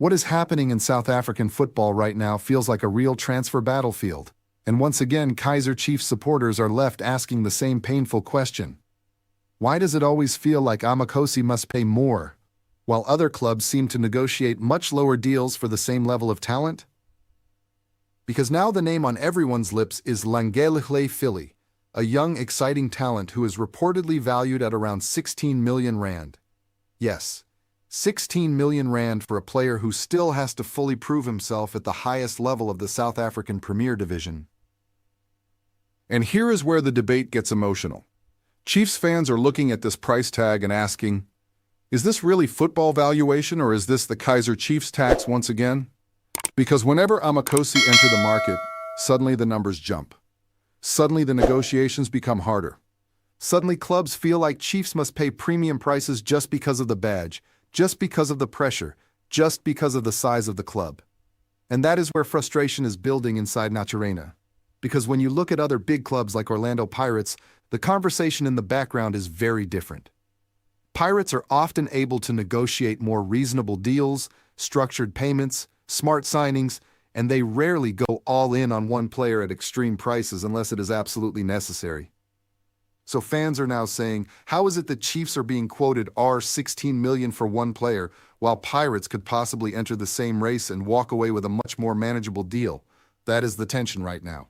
What is happening in South African football right now feels like a real transfer battlefield, and once again Kaizer Chiefs supporters are left asking the same painful question. Why does it always feel like Amakhosi must pay more, while other clubs seem to negotiate much lower deals for the same level of talent? Because now the name on everyone's lips is Langelihle Phili, a young, exciting talent who is reportedly valued at around 16 million rand. Yes, 16 million rand for a player who still has to fully prove himself at the highest level of the South African Premier Division. And here is where the debate gets emotional. Chiefs fans are looking at this price tag and asking, is this really football valuation or is this the Kaizer Chiefs tax once again? Because whenever Amakhosi enter the market, suddenly the numbers jump. Suddenly the negotiations become harder. Suddenly clubs feel like Chiefs must pay premium prices just because of the badge, just because of the pressure, just because of the size of the club. And that is where frustration is building inside Naturena. Because when you look at other big clubs like Orlando Pirates, the conversation in the background is very different. Pirates are often able to negotiate more reasonable deals, structured payments, smart signings, and they rarely go all in on one player at extreme prices unless it is absolutely necessary. So fans are now saying, how is it that Chiefs are being quoted R16 million for one player, while Pirates could possibly enter the same race and walk away with a much more manageable deal? That is the tension right now.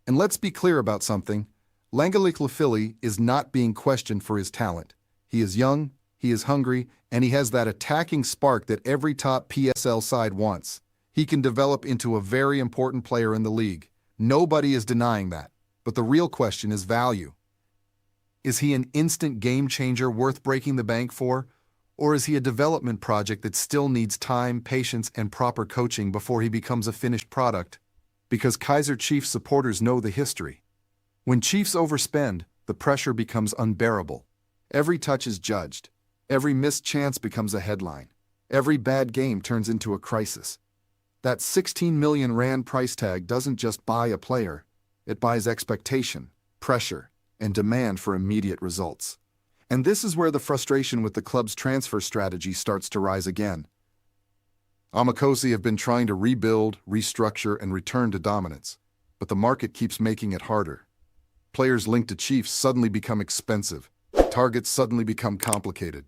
And let's be clear about something. Langelihle Phili is not being questioned for his talent. He is young, he is hungry, and he has that attacking spark that every top PSL side wants. He can develop into a very important player in the league. Nobody is denying that. But the real question is value. Is he an instant game changer worth breaking the bank for? Or is he a development project that still needs time, patience, and proper coaching before he becomes a finished product? Because Kaizer Chiefs supporters know the history. When Chiefs overspend, the pressure becomes unbearable. Every touch is judged. Every missed chance becomes a headline. Every bad game turns into a crisis. That 16 million rand price tag doesn't just buy a player. It buys expectation, pressure, and demand for immediate results. And this is where the frustration with the club's transfer strategy starts to rise again. Amakhosi have been trying to rebuild, restructure, and return to dominance, but the market keeps making it harder. Players linked to Chiefs suddenly become expensive. Targets suddenly become complicated.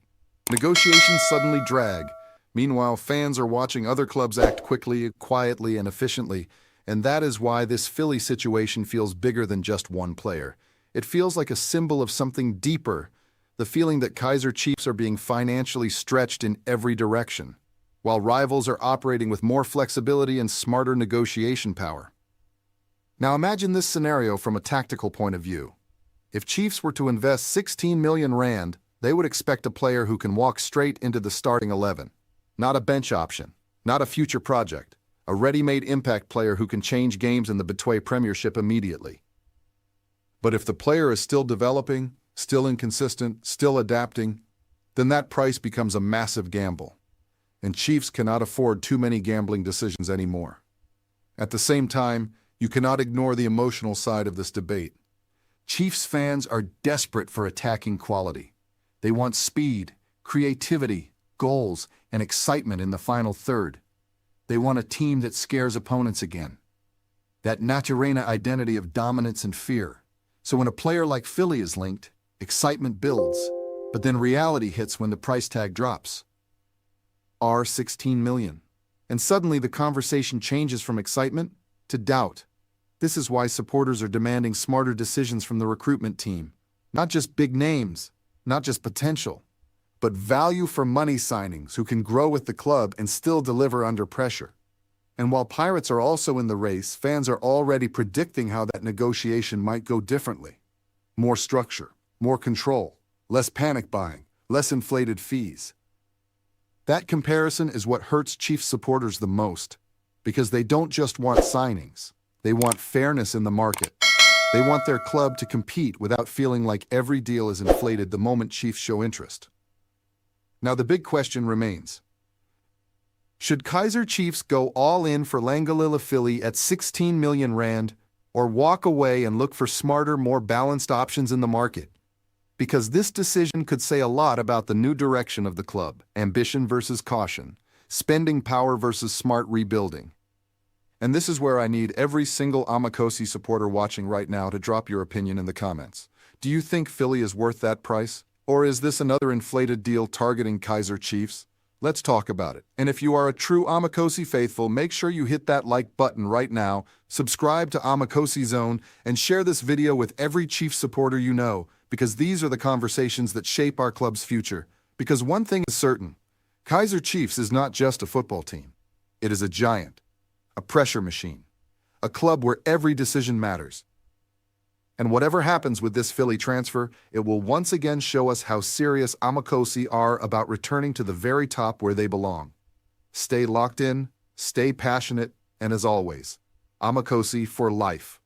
Negotiations suddenly drag. Meanwhile, fans are watching other clubs act quickly, quietly, and efficiently, and that is why this Philly situation feels bigger than just one player. It feels like a symbol of something deeper, the feeling that Kaizer Chiefs are being financially stretched in every direction, while rivals are operating with more flexibility and smarter negotiation power. Now imagine this scenario from a tactical point of view. If Chiefs were to invest 16 million rand, they would expect a player who can walk straight into the starting 11. Not a bench option, not a future project, a ready-made impact player who can change games in the Betway Premiership immediately. But if the player is still developing, still inconsistent, still adapting, then that price becomes a massive gamble. And Chiefs cannot afford too many gambling decisions anymore. At the same time, you cannot ignore the emotional side of this debate. Chiefs fans are desperate for attacking quality. They want speed, creativity, goals, and excitement in the final third. They want a team that scares opponents again. That Naturena identity of dominance and fear. So when a player like Phili is linked, excitement builds, but then reality hits when the price tag drops. R16 million. And suddenly the conversation changes from excitement to doubt. This is why supporters are demanding smarter decisions from the recruitment team. Not just big names, not just potential, but value for money signings who can grow with the club and still deliver under pressure. And while Pirates are also in the race, fans are already predicting how that negotiation might go differently. More structure, more control, less panic buying, less inflated fees. That comparison is what hurts Chiefs supporters the most, because they don't just want signings. They want fairness in the market. They want their club to compete without feeling like every deal is inflated the moment Chiefs show interest. Now the big question remains. Should Kaizer Chiefs go all in for Langelihle Phili at 16 million rand, or walk away and look for smarter, more balanced options in the market? Because this decision could say a lot about the new direction of the club, ambition versus caution, spending power versus smart rebuilding. And this is where I need every single Amakhosi supporter watching right now to drop your opinion in the comments. Do you think Phili is worth that price? Or is this another inflated deal targeting Kaizer Chiefs? Let's talk about it. And if you are a true Amakhosi faithful, make sure you hit that like button right now, subscribe to Amakhosi Zone, and share this video with every Chiefs supporter you know, because these are the conversations that shape our club's future. Because one thing is certain, Kaizer Chiefs is not just a football team. It is a giant, a pressure machine, a club where every decision matters. And whatever happens with this Phili transfer, it will once again show us how serious Amakhosi are about returning to the very top where they belong. Stay locked in, stay passionate, and as always, Amakhosi for life.